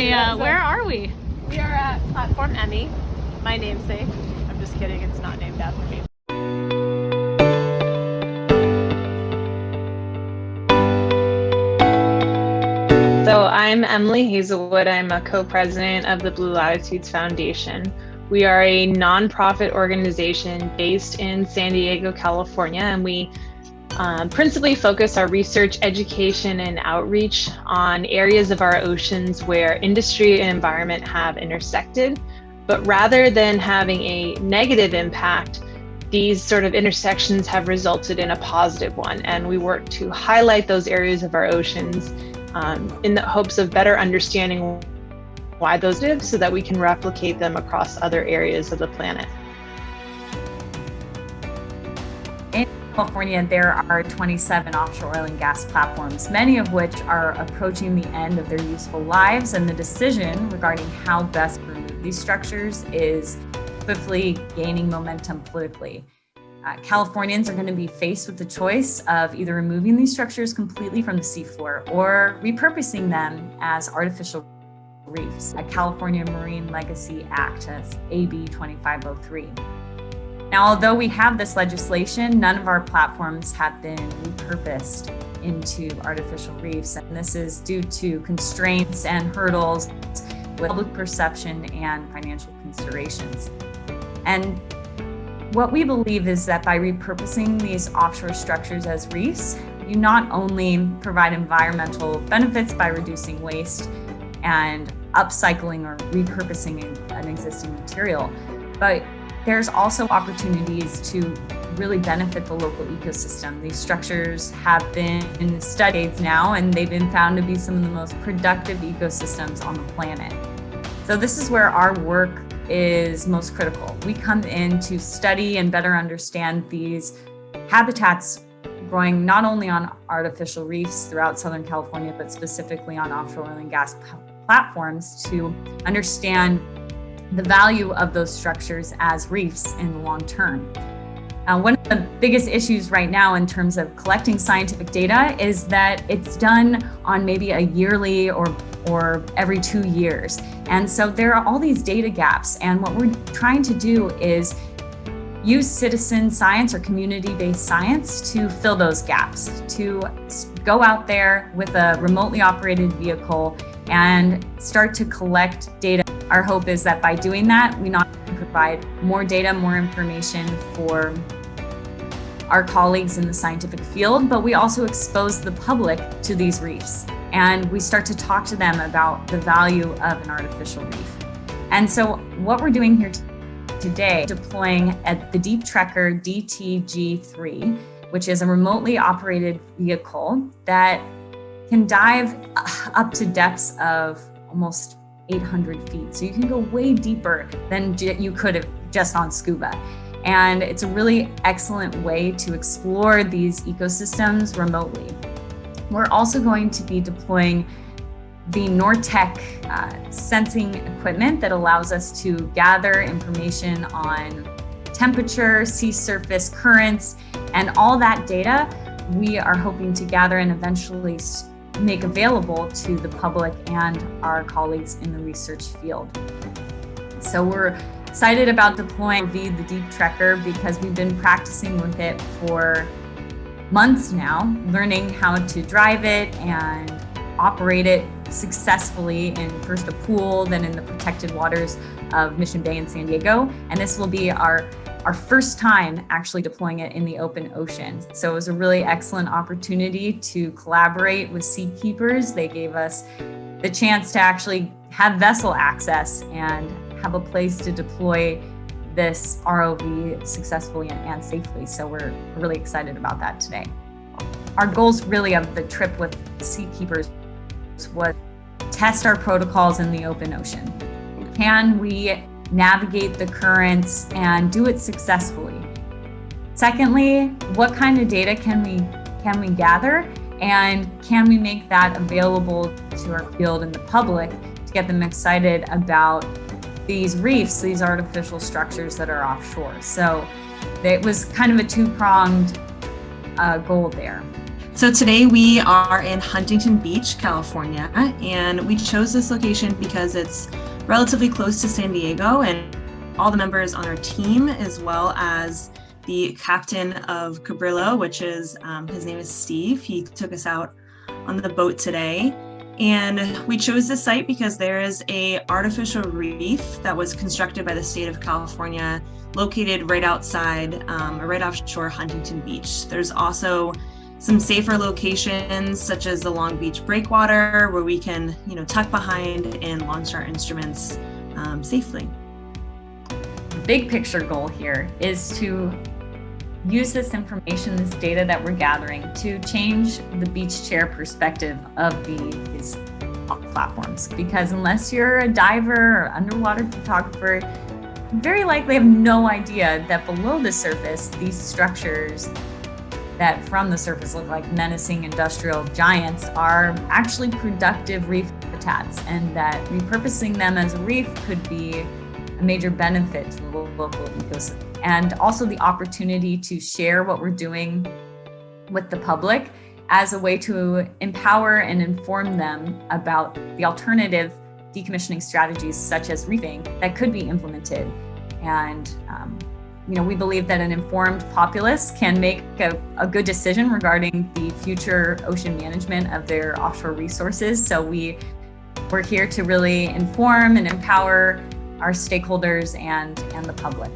Emily, where are we? We are at Platform Emmy, my namesake. I'm just kidding, it's not named after me. So I'm Emily Hazelwood. I'm a co-president of the Blue Latitudes Foundation. We are a nonprofit organization based in San Diego, California, and we principally focus our research, education, and outreach on areas of our oceans where industry and environment have intersected. But rather than having a negative impact, these sort of intersections have resulted in a positive one. And we work to highlight those areas of our oceans in the hopes of better understanding why those live so that we can replicate them across other areas of the planet. In California, there are 27 offshore oil and gas platforms, many of which are approaching the end of their useful lives, and the decision regarding how best to remove these structures is swiftly gaining momentum politically. Californians are going to be faced with the choice of either removing these structures completely from the seafloor or repurposing them as artificial reefs, a California Marine Legacy Act, AB 2503. Now, although we have this legislation, none of our platforms have been repurposed into artificial reefs, and this is due to constraints and hurdles with public perception and financial considerations. And what we believe is that by repurposing these offshore structures as reefs, you not only provide environmental benefits by reducing waste and upcycling or repurposing an existing material, but there's also opportunities to really benefit the local ecosystem. These structures have been studied now, and they've been found to be some of the most productive ecosystems on the planet. So this is where our work is most critical. We come in to study and better understand these habitats growing not only on artificial reefs throughout Southern California, but specifically on offshore oil and gas platforms to understand the value of those structures as reefs in the long term. One of the biggest issues right now in terms of collecting scientific data is that it's done on maybe a yearly or every 2 years. And so there are all these data gaps. And what we're trying to do is use citizen science or community-based science to fill those gaps, to go out there with a remotely operated vehicle and start to collect data. Our hope is that by doing that, we not only provide more data, more information for our colleagues in the scientific field, but we also expose the public to these reefs. And we start to talk to them about the value of an artificial reef. And so what we're doing here today, deploying at the Deep Trekker DTG3, which is a remotely operated vehicle that can dive up to depths of almost 800 feet. So you can go way deeper than you could have just on scuba. And it's a really excellent way to explore these ecosystems remotely. We're also going to be deploying the Nortek sensing equipment that allows us to gather information on temperature, sea surface currents, and all that data we are hoping to gather and eventually make available to the public and our colleagues in the research field. So we're excited about deploying the Deep Trekker because we've been practicing with it for months now, learning how to drive it and operate it successfully in first a pool, then in the protected waters of Mission Bay in San Diego. And this will be our first time actually deploying it in the open ocean. So it was a really excellent opportunity to collaborate with SeaKeepers. They gave us the chance to actually have vessel access and have a place to deploy this ROV successfully and safely. So we're really excited about that today. Our goals really of the trip with SeaKeepers was test our protocols in the open ocean. Can we navigate the currents and do it successfully? Secondly, what kind of data can we gather, and can we make that available to our field and the public to get them excited about these reefs, these artificial structures that are offshore? So it was kind of a two-pronged goal there. So today we are in Huntington Beach, California, and we chose this location because it's relatively close to San Diego, and all the members on our team, as well as the captain of Cabrillo, which is, his name is Steve. He took us out on the boat today. And we chose this site because there is a artificial reef that was constructed by the state of California, located right outside, or right offshore Huntington Beach. There's also some safer locations, such as the Long Beach Breakwater, where we can, tuck behind and launch our instruments safely. The big picture goal here is to use this information, this data that we're gathering, to change the beach chair perspective of these platforms. Because unless you're a diver or underwater photographer, you very likely have no idea that below the surface, these structures that from the surface look like menacing industrial giants are actually productive reef habitats, and that repurposing them as a reef could be a major benefit to the local ecosystem. And also the opportunity to share what we're doing with the public as a way to empower and inform them about the alternative decommissioning strategies, such as reefing, that could be implemented. And we believe that an informed populace can make a good decision regarding the future ocean management of their offshore resources. So we're here to really inform and empower our stakeholders and the public.